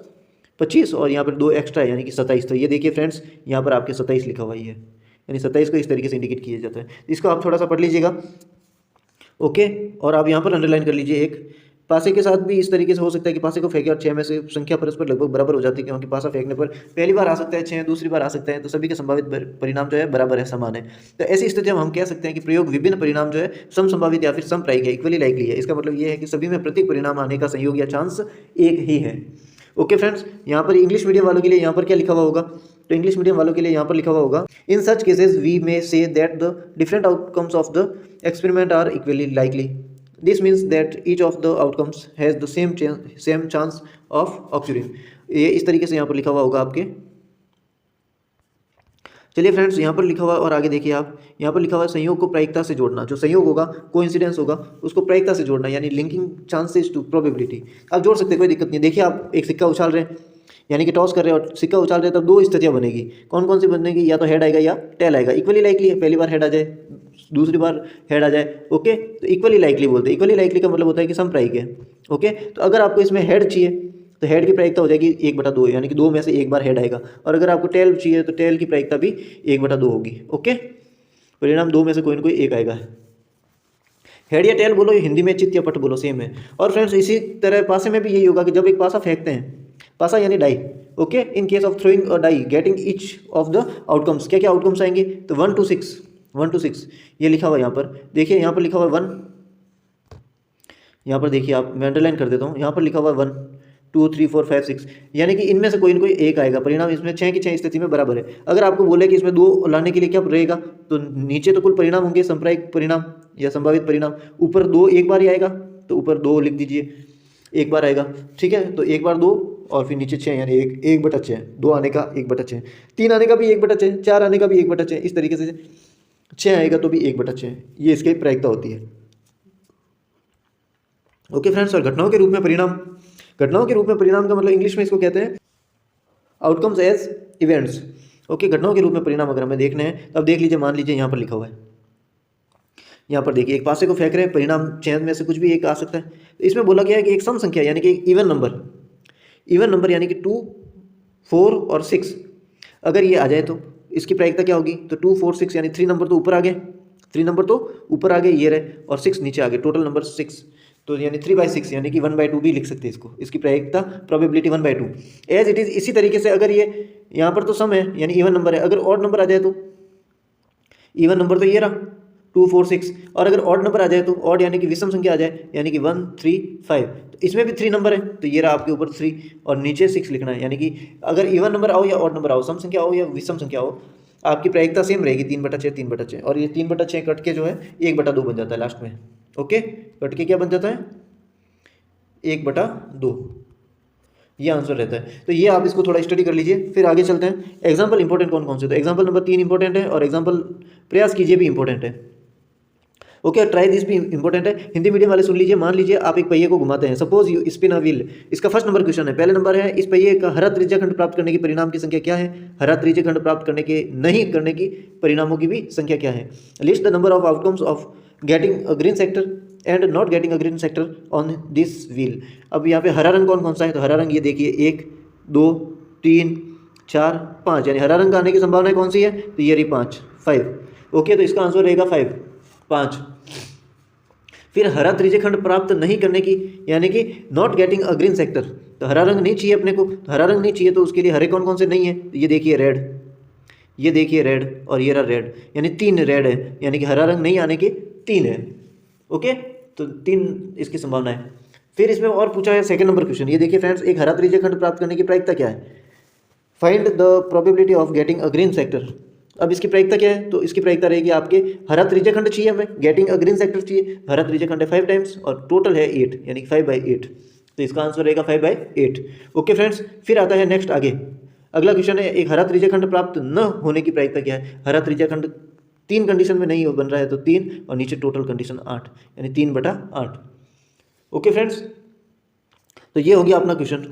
25 और यहाँ पर 2 एक्स्ट्रा यानी कि 27। तो ये देखिए फ्रेंड्स, यहाँ पर आपके 27 लिखा हुआ ही है, यानी 27 को इस तरीके से इंडिकेट किया जाता है। इसको आप थोड़ा सा पढ़ लीजिएगा। ओके, और आप यहाँ पर अंडरलाइन कर लीजिए। एक पासे के साथ भी इस तरीके से हो सकता है कि पासे को फेंके और 6 में से संख्या परस्पर लगभग बराबर हो जाती है, क्योंकि पासा फेंकने पर पहली बार आ सकता है 6, दूसरी बार आ सकता है, तो सभी के संभावित परिणाम जो है बराबर है, समान है। तो ऐसी स्थिति में हम कह सकते हैं कि प्रयोग विभिन्न परिणाम जो है सम संभावित या फिर सम प्रायिक है, इक्वली लाइकली है। इसका मतलब ये है कि सभी में प्रत्येक परिणाम आने का संयोग या चांस एक ही है। ओके फ्रेंड्स, यहाँ पर इंग्लिश मीडियम वालों के लिए यहाँ पर क्या लिखा हुआ होगा, तो इंग्लिश मीडियम वालों के लिए यहाँ पर लिखा हुआ होगा, इन such cases we may say that the different outcomes of the experiment are equally likely. This means that each of the outcomes has the same chance of occurring। ये इस तरीके से यहाँ पर लिखा हुआ होगा आपके। चलिए फ्रेंड्स, यहाँ पर लिखा हुआ और आगे देखिए आप, यहाँ पर लिखा हुआ है संयोग को प्रायिकता से जोड़ना। जो संयोग होगा, कोइंसिडेंस होगा, उसको प्रायिकता से जोड़ना, यानी लिंकिंग चांसेस टू प्रोबेबिलिटी। आप जोड़ सकते हैं, कोई दिक्कत नहीं। देखिए आप एक सिक्का उछाल रहे हैं, यानी कि टॉस कर रहे हैं और सिक्का उछाल रहे हैं, तब 2 स्थितियाँ बनेगी। कौन कौन सी बनेगी, या तो हेड आएगा या टेल आएगा। इक्वली लाइकली है, पहली बार हेड आ जाए, दूसरी बार हेड आ जाए। ओके, तो इक्वली लाइकली बोलते हैं। इक्वली लाइकली का मतलब होता है कि सम प्रायिक है। ओके, तो अगर आपको इसमें हेड चाहिए तो हेड की प्रायिकता हो जाएगी 1/2, यानी कि 2 में से एक बार हेड आएगा। और अगर आपको टेल चाहिए तो टेल की प्रायिकता भी 1/2 होगी। ओके, परिणाम 2 में से कोई ना कोई एक आएगा। हेड या टेल बोलो, हिंदी में चित या पट बोलो, सेम है। और फ्रेंड्स, इसी तरह पासे में भी यही होगा कि जब एक पासा फेंकते हैं, पासा यानी die. Okay, in case of throwing a die getting each of the outcomes, क्या क्या आउटकम्स आएंगे, तो 1 to 6 ये लिखा हुआ है यहाँ पर। देखिए यहाँ पर लिखा हुआ है 1, यहाँ पर देखिए आप, मैं अंडरलाइन कर देता हूँ, यहाँ पर लिखा हुआ है 1 2 3 4 5 6, यानी कि इनमें से कोई ना कोई एक आएगा। परिणाम इसमें 6 की 6 स्थिति में बराबर है। अगर आपको बोले कि इसमें 2 लाने के लिए क्या रहेगा, तो नीचे तो कुल परिणाम होंगे, संप्रायिक परिणाम या संभावित परिणाम, ऊपर 2 एक बार ही आएगा, तो ऊपर 2 लिख दीजिए, एक बार आएगा, ठीक है। तो एक बार 2 और फिर नीचे 6, यानी 1/6, 2 आने का 1/6, 3 आने का भी 1/6, 4 आने का भी 1/6, इस तरीके से 6 आएगा तो भी 1/6, ये इसकी प्रायिकता होती है। ओके फ्रेंड्स, और घटनाओं के रूप में परिणाम, घटनाओं के रूप में परिणाम का मतलब इंग्लिश में इसको कहते हैं आउटकम्स एज इवेंट्स। ओके, घटनाओं के रूप में परिणाम अगर हमें देखने हैं तो अब देख लीजिए, मान लीजिए यहाँ पर लिखा हुआ है, यहाँ पर देखिए एक पासे को फेंक रहे हैं, परिणाम चयन में से कुछ भी एक आ सकता है। तो इसमें बोला गया है कि एक सम संख्या यानी कि एक इवन नंबर यानी कि 2 4 और 6 अगर ये आ जाए तो इसकी प्रायिकता क्या होगी, तो 2 4 6 यानी 3 नंबर तो ऊपर आ गए, 3 नंबर तो ऊपर आ गए ये रहे, और 6 नीचे आ गए, टोटल नंबर 6, तो यानी 3/6 यानी कि 1/2 भी लिख सकते हैं इसको, इसकी प्रायिकता प्रोबेबिलिटी 1/2 एज इट इज़। इसी तरीके से अगर ये यहाँ पर तो सम है यानी इवन नंबर है, अगर ऑड नंबर आ जाए तो इवन नंबर तो ये रहा 2 4 6, और अगर ऑड नंबर आ जाए तो ऑड यानी कि विषम संख्या आ जाए यानी कि 1 3 5, तो इसमें भी 3 नंबर है, तो ये रहा आपके ऊपर 3 और नीचे 6 लिखना है। यानी कि अगर इवन नंबर आओ या ऑड नंबर आओ, सम संख्या आओ या विषम संख्या आओ, आपकी प्रायिकता सेम रहेगी 3/6 3/6, और ये 3/6 कट के जो है 1/2 बन जाता है लास्ट में। ओके, कट के क्या बन जाता है 1/2, ये आंसर रहता है। तो ये आप इसको थोड़ा स्टडी कर लीजिए, फिर आगे चलते हैं। एग्जाम्पल इंपॉर्टेंट कौन कौन से, तो एग्जाम्पल नंबर 3 इंपॉर्टेंट है, और एग्जाम्पल प्रयास कीजिए भी इंपॉर्टेंट है। ओके, ट्राई दिस भी इंपॉर्टेंट है। हिंदी मीडियम वाले सुन लीजिए, मान लीजिए आप एक पहिए को घुमाते हैं, suppose you spin a wheel. इसका फर्स्ट नंबर क्वेश्चन है, पहले नंबर है, इस पहिए का हरा त्रिज्या खंड प्राप्त करने की परिणाम की संख्या क्या है। हरा त्रिज्या खंड प्राप्त करने के नहीं करने की परिणामों की भी संख्या क्या है। List the number of outcomes of getting a green sector and not getting a green sector on this wheel. अब यहाँ पे हरा रंग कौन कौन सा है, तो हरा रंग ये देखिए 1 2 3 4 5, यानी हरा रंग आने की संभावना कौन सी है, तो ये रही 5। ओके, तो इसका आंसर रहेगा 5। फिर हरा त्रिज्या खंड प्राप्त नहीं करने की, यानी कि not getting a green sector, तो हरा रंग नहीं चाहिए अपने को, तो हरा रंग नहीं चाहिए तो उसके लिए हरे कौन कौन से नहीं है, तो ये देखिए रेड, ये देखिए रेड, और ये रहा रेड, यानी 3 रेड है, यानी कि हरा रंग नहीं आने के 3 है। ओके, तो 3 इसकी संभावना है। फिर इसमें और पूछा है सेकंड नंबर क्वेश्चन, ये देखिए फ्रेंड्स, एक हरा त्रिज्या खंड प्राप्त करने की प्रायिकता क्या है, find the probability of getting a green sector. अब इसकी प्रायिकता क्या है, तो इसकी प्रायिकता रहेगी आपके हरा त्रिज्या खंड चाहिए हमें, गेटिंग अ ग्रीन सेक्टर चाहिए, हरा त्रिज्या खंड है 5 टाइम्स और टोटल है 8, यानी 5/8, तो इसका आंसर रहेगा 5/8। ओके फ्रेंड्स, फिर आता है नेक्स्ट आगे अगला क्वेश्चन है, एक हरा त्रिज्या खंड प्राप्त न होने की प्रायिकता क्या है। हरा त्रिज्या खंड 3 कंडीशन में नहीं बन रहा है, तो 3 और नीचे टोटल कंडीशन 8, यानी 3/8। ओके फ्रेंड्स, तो ये हो गया अपना क्वेश्चन।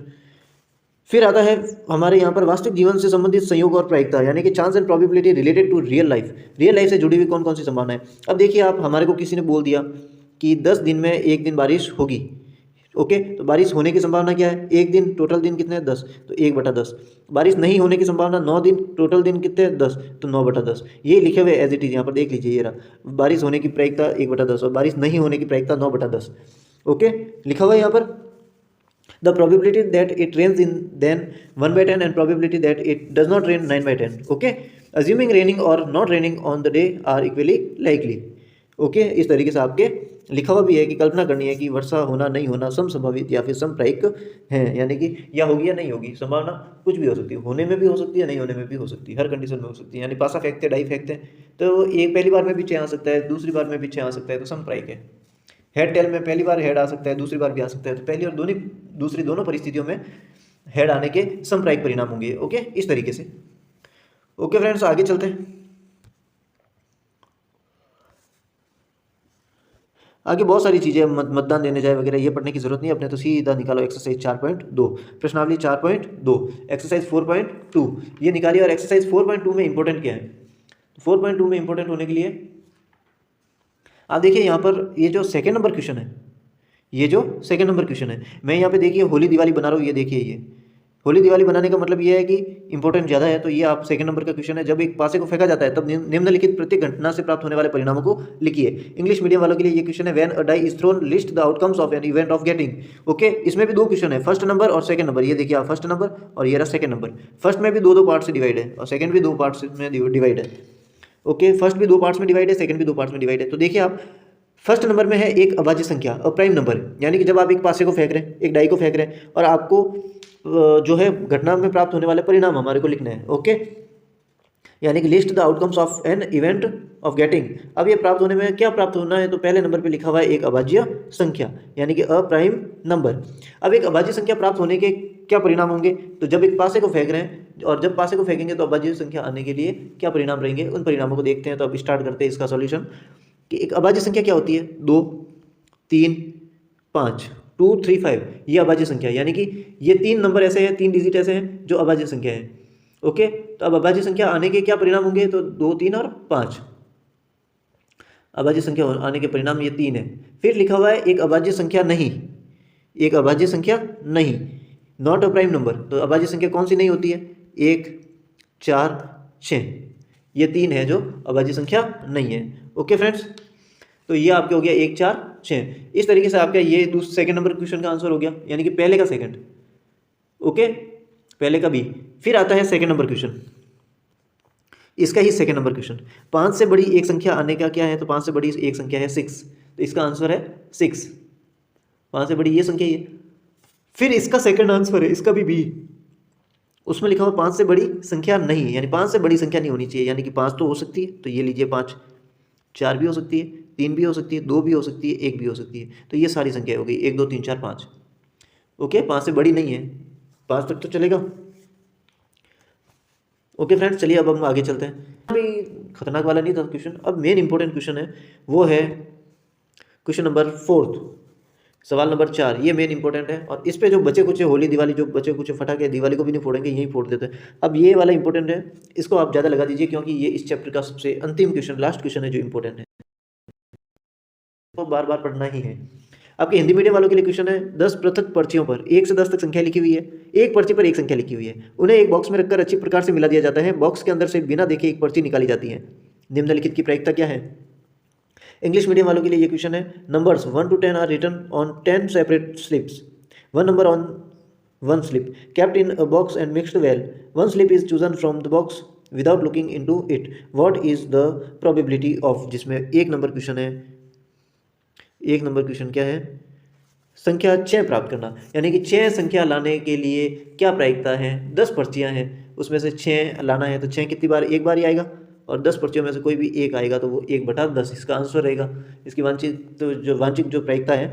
फिर आता है हमारे यहाँ पर वास्तविक जीवन से संबंधित संयोग और प्रायिकता, यानी कि chance and probability related to real life. Real life से जुड़ी हुई कौन कौन सी संभावना है। अब देखिए आप, हमारे को किसी ने बोल दिया कि 10 दिन में एक दिन बारिश होगी। ओके, तो बारिश होने की संभावना क्या है, एक दिन, टोटल दिन कितने हैं 10, तो 1/10। बारिश नहीं होने की संभावना 9 दिन, टोटल दिन कितने हैं 10, तो 9/10। ये लिखे हुए एज इट इज, यहाँ पर देख लीजिए, ये रहा बारिश होने की प्रायिकता 1/10 और बारिश नहीं होने की प्रायिकता 9/10। ओके, लिखा हुआ है यहाँ पर the probability that it rains in then 1/10 and probability that it does not rain 9/10. Okay, assuming raining or not raining on the day are equally likely. Okay, इस तरीके से आपके लिखा हुआ भी है कि कल्पना करनी है कि वर्षा होना नहीं होना समसंभावित या फिर समप्रायिक है, यानी कि या होगी या नहीं होगी, संभावना कुछ भी हो सकती है, होने में भी हो सकती है, नहीं होने में भी हो सकती है, हर कंडीशन में हो सकती है। यानी पासा फेंकते डाई फेंकते हैं तो एक पहली बार में भी 6 आ सकता है, दूसरी बार में भी 6 आ सकता है, तो समप्रायिक है। हेड टेल में पहली बार हेड आ सकता है, दूसरी बार भी आ सकता है, तो पहली और दूसरी दोनों परिस्थितियों में हेड आने के समप्रायिक परिणाम होंगे। ओके, इस तरीके से। ओके फ्रेंड्स, आगे चलते हैं। आगे बहुत सारी चीज़ें, मतदान देने जाए वगैरह, ये पढ़ने की जरूरत नहीं है, अपने तो सीधा निकालो एक्सरसाइज 4.2, प्रश्नावली 4.2, एक्सरसाइज 4.2 ये निकालिए। और एक्सरसाइज 4.2 में इंपॉर्टेंट क्या है, 4.2 में इंपॉर्टेंट होने के लिए आप देखिए यहाँ पर ये जो सेकंड नंबर क्वेश्चन है, ये जो सेकंड नंबर क्वेश्चन है, मैं यहाँ पे देखिए होली दिवाली बना रहा हूँ। ये देखिए, ये होली दिवाली बनाने का मतलब ये है कि इंपॉर्टेंट ज़्यादा है। तो ये आप सेकंड नंबर का क्वेश्चन है, जब एक पासे को फेंका जाता है तब निम्नलिखित प्रत्येक घटना से प्राप्त होने वाले परिणामों को लिखिए। इंग्लिश मीडियम वालों के लिए ये क्वेश्चन है, when a die is thrown list the outcomes of an event of getting. Okay, इसमें भी 2 क्वेश्चन है, फर्स्ट नंबर और सेकंड नंबर। ये देखिए आप, फर्स्ट नंबर और ये रहा सेकंड नंबर। फर्स्ट में भी 2 पार्ट से डिवाइड है और सेकंड भी 2 पार्ट्स में डिवाइड है। ओके, फर्स्ट भी 2 पार्ट्स में डिवाइड है, सेकंड भी 2 पार्ट्स में डिवाइड है। तो देखिए आप, फर्स्ट नंबर में है एक अभाज्य संख्या और प्राइम नंबर, यानी कि जब आप एक पासे को फेंक रहे हैं, एक डाई को फेंक रहे हैं और आपको जो है घटना में प्राप्त होने वाले परिणाम हमारे को लिखने हैं। ओके, यानी कि list the outcomes of an event of getting. अब ये प्राप्त होने में क्या प्राप्त होना है, तो पहले नंबर पे लिखा हुआ है एक अभाज्य संख्या, यानी कि अ प्राइम नंबर। अब एक अभाज्य संख्या प्राप्त होने के क्या परिणाम होंगे, तो जब एक पासे को फेंक रहे हैं और जब पासे को फेंकेंगे तो अभाज्य संख्या आने के लिए क्या परिणाम रहेंगे, उन परिणामों को देखते हैं। तो अब स्टार्ट करते हैं इसका सॉल्यूशन कि एक अभाज्य संख्या क्या होती है, 2 3 5, 2 3 5, ये अभाज्य संख्या, यानी कि ये 3 नंबर ऐसे हैं, 3 डिजिट ऐसे हैं जो अभाज्य संख्या है। ओके, तो अब अभाज्य संख्या आने के क्या परिणाम होंगे, तो 2 3 और 5, अभाज्य संख्या आने के परिणाम ये 3 है। फिर लिखा हुआ है एक अभाज्य संख्या नहीं, एक अभाज्य संख्या नहीं, नॉट अ प्राइम नंबर। तो अभाज्य संख्या कौन सी नहीं होती है, 1 4 6, ये 3 है जो अभाज्य संख्या नहीं है। ओके फ्रेंड्स, तो ये आपके हो गया 1 4 6। इस तरीके से आपका ये सेकंड नंबर क्वेश्चन का आंसर हो गया, यानी कि पहले का सेकंड। ओके, पहले का बी। फिर आता है सेकंड नंबर क्वेश्चन, इसका ही सेकंड नंबर क्वेश्चन। 5 से बड़ी एक संख्या आने का क्या है, तो 5 से बड़ी एक संख्या है 6, तो इसका आंसर है 6, 5 से बड़ी ये संख्या ही है। फिर इसका सेकंड आंसर है, इसका भी बी, उसमें लिखा हुआ 5 से बड़ी संख्या नहीं, यानी 5 से बड़ी संख्या नहीं होनी चाहिए, यानी कि 5 तो हो सकती है, तो ये लीजिए 5, 4 भी हो सकती है, 3 भी हो सकती है, 2 भी हो सकती है, 1 भी हो सकती है, तो ये सारी संख्या हो गई 1 2 3 4 5। ओके, 5 से बड़ी नहीं है, 5 तक तो चलेगा। ओके फ्रेंड्स, चलिए अब हम आगे चलते हैं। अभी खतरनाक वाला नहीं था क्वेश्चन, अब मेन इंपॉर्टेंट क्वेश्चन है, वो है क्वेश्चन नंबर 4, सवाल नंबर 4। ये मेन इंपॉर्टेंट है और इस पे जो बचे कुछ होली दिवाली, जो बचे कुछ फटाके दिवाली को भी नहीं फोड़ेंगे, यही फोड़ देते हैं। अब ये वाला इंपॉर्टेंट है, इसको आप ज़्यादा लगा दीजिए, क्योंकि ये इस चैप्टर का सबसे अंतिम क्वेश्चन, लास्ट क्वेश्चन है जो इंपॉर्टेंट है, तो बार बार पढ़ना ही है। आपके हिंदी मीडियम वालों के लिए क्वेश्चन है, 10 पृथक पर्चियों पर 1 से 10 तक संख्या लिखी हुई है, एक पर्ची पर एक संख्या लिखी हुई है, उन्हें एक बॉक्स में रखकर अच्छी प्रकार से मिला दिया जाता है, बॉक्स के अंदर से बिना देखे एक पर्ची निकाली जाती है, निम्नलिखित की प्रायिकता क्या है। इंग्लिश मीडियम वालों के लिए ये क्वेश्चन है, numbers 1 to 10 are written on 10 separate slips, 1 number on 1 slip kept in a box and mixed well, 1 slip is chosen from the box without looking into it, what is the probability of, जिसमें एक नंबर क्वेश्चन है, एक नंबर क्वेश्चन क्या है, संख्या 6 प्राप्त करना, यानी कि 6 संख्या लाने के लिए क्या प्रायिकता है। 10 पर्चियाँ हैं, उसमें से 6 लाना है, तो 6 कितनी बार, एक बार ही आएगा, और 10 पर्चियों में से कोई भी एक आएगा तो वो 1/10 इसका आंसर रहेगा। इसकी वांछित जो प्रायिकता है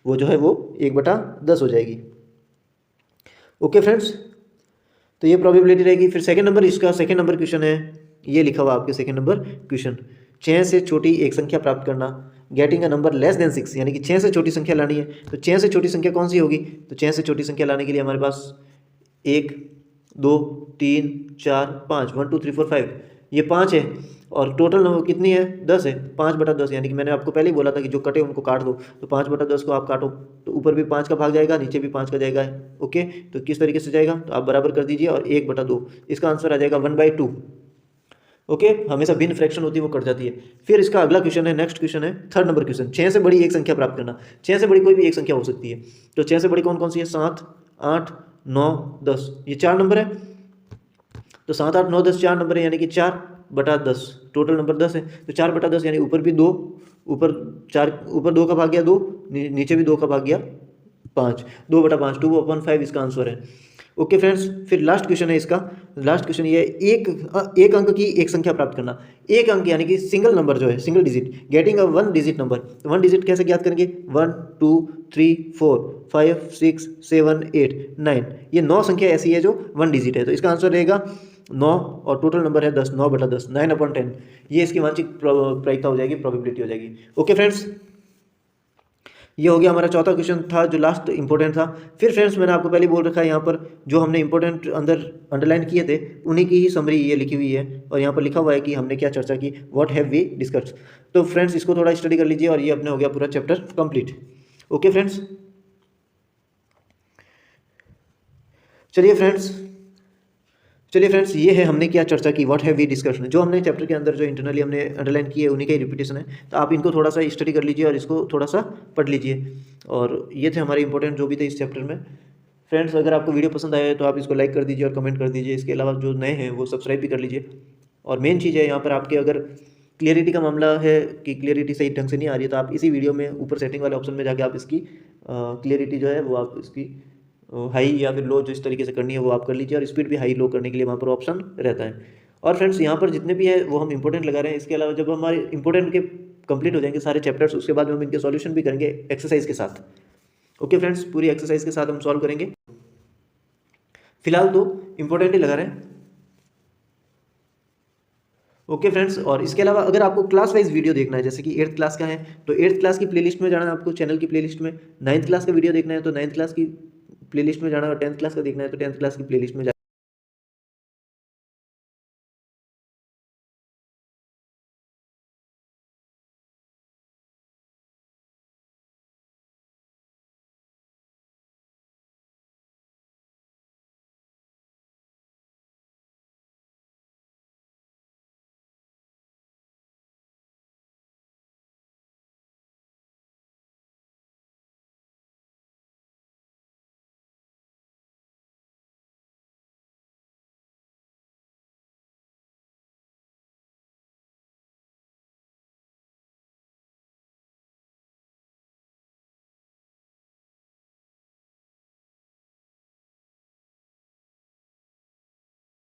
वो जो है वो 1/10 हो जाएगी। ओके फ्रेंड्स, तो ये प्रोबेबिलिटी रहेगी। फिर सेकंड नंबर, इसका सेकंड नंबर क्वेश्चन है, ये लिखा हुआ आपके सेकंड नंबर क्वेश्चन, 6 से छोटी एक संख्या प्राप्त करना, getting a number less than 6, यानी कि 6 से छोटी संख्या लानी है, तो 6 से छोटी संख्या कौन सी होगी, तो 6 से छोटी संख्या लाने के लिए हमारे पास 1 2 3 4 5, 1 2 3 4 5, ये 5 है, और टोटल नंबर कितनी है, 10 है, 5/10, यानी कि मैंने आपको पहले ही बोला था कि जो कटे उनको काट दो, तो 5/10 को आप काटो तो ऊपर भी 5 का भाग जाएगा, नीचे भी 5 का जाएगा। ओके, तो किस तरीके से जाएगा, तो आप बराबर कर दीजिए और 1/2, इसका आंसर आ जाएगा 1/2। ओके, हमेशा भिन्न फ्रैक्शन होती है वो कट जाती है। फिर इसका अगला क्वेश्चन है, नेक्स्ट क्वेश्चन है थर्ड नंबर क्वेश्चन, 6 से बड़ी एक संख्या प्राप्त करना, 6 से बड़ी कोई भी एक संख्या हो सकती है, तो 6 से बड़ी कौन कौन सी है, 7 8 9 10, ये 4 नंबर है, तो 7 8 9 10 4 नंबर है, यानी कि 4/10, टोटल नंबर 10 है, तो 4/10 यानी ऊपर भी 2, ऊपर 4, ऊपर 2 का भाग गया 2, नीचे भी 2 का भाग गया 5, 2/5, 2/5 इसका आंसर है। ओके फ्रेंड्स, फिर लास्ट क्वेश्चन है इसका, लास्ट क्वेश्चन ये है, एक अंक की एक संख्या प्राप्त करना, एक अंक यानी कि सिंगल नंबर जो है, single digit, getting a 1 digit number, 1 digit कैसे ज्ञात करेंगे, 1 2 3 4 5 6 7 8 9, ये 9 संख्या ऐसी है जो 1 डिजिट है, तो इसका आंसर रहेगा 9, और टोटल नंबर है 10, 9/10, 9/10, ये इसकी वांछित प्रायिकता हो जाएगी, प्रोबेबिलिटी हो जाएगी। ओके फ्रेंड्स, ये हो गया हमारा चौथा क्वेश्चन था जो लास्ट इंपॉर्टेंट था। फिर फ्रेंड्स, मैंने आपको पहले बोल रखा है, यहाँ पर जो हमने इंपॉर्टेंट अंदर अंडरलाइन किए थे उन्हीं की ही समरी ये लिखी हुई है, और यहाँ पर लिखा हुआ है कि हमने क्या चर्चा की, व्हाट हैव वी डिस्कस्ड। तो फ्रेंड्स, इसको थोड़ा स्टडी कर लीजिए और ये अपने हो गया पूरा चैप्टर कंप्लीट। ओके फ्रेंड्स, चलिए फ्रेंड्स, ये है हमने क्या चर्चा की, व्हाट हैव वी डिस्कस्ड, जो हमने चैप्टर के अंदर जो इंटरनली हमने अंडरलाइन किए उन्हीं का ही रिपीटेशन है, तो आप इनको थोड़ा सा स्टडी कर लीजिए और इसको थोड़ा सा पढ़ लीजिए। और ये थे हमारे इंपॉर्टेंट जो भी थे इस चैप्टर में। फ्रेंड्स, अगर आपको वीडियो पसंद आया तो आप इसको लाइक कर दीजिए और कमेंट कर दीजिए, इसके अलावा जो नए हैं वो सब्सक्राइब भी कर लीजिए। और मेन चीज़ है यहाँ पर आपके अगर क्लियरिटी का मामला है कि क्लियरिटी सही ढंग से नहीं आ रही है, तो आप इसी वीडियो में ऊपर सेटिंग वाले ऑप्शन में जाके आप इसकी क्लियरिटी जो है वो आप इसकी हाई या फिर लो जिस तरीके से करनी है वो आप कर लीजिए, और स्पीड भी हाई लो करने के लिए वहाँ पर ऑप्शन रहता है। और फ्रेंड्स यहाँ पर जितने भी है वो हम इंपॉर्टेंट लगा रहे हैं। इसके अलावा जब हमारे इंपॉर्टेंट के कंप्लीट हो जाएंगे सारे चैप्टर्स, उसके बाद में हम इनके सॉल्यूशन भी करेंगे एक्सरसाइज के साथ। ओके फ्रेंड्स, पूरी एक्सरसाइज के साथ हम सॉल्व करेंगे। फिलहाल तो इंपॉर्टेंट ही लगा रहे हैं। ओके फ्रेंड्स, और इसके अलावा अगर आपको क्लास वाइज वीडियो देखना है, जैसे कि 8th क्लास का है तो 8th क्लास की प्लेलिस्ट में जाना है आपको, चैनल की प्लेलिस्ट में। 9th क्लास का वीडियो देखना है तो 9th क्लास की प्लेलिस्ट में जाना है, और 10th क्लास का देखना है तो 10th क्लास की प्लेलिस्ट में जाना है।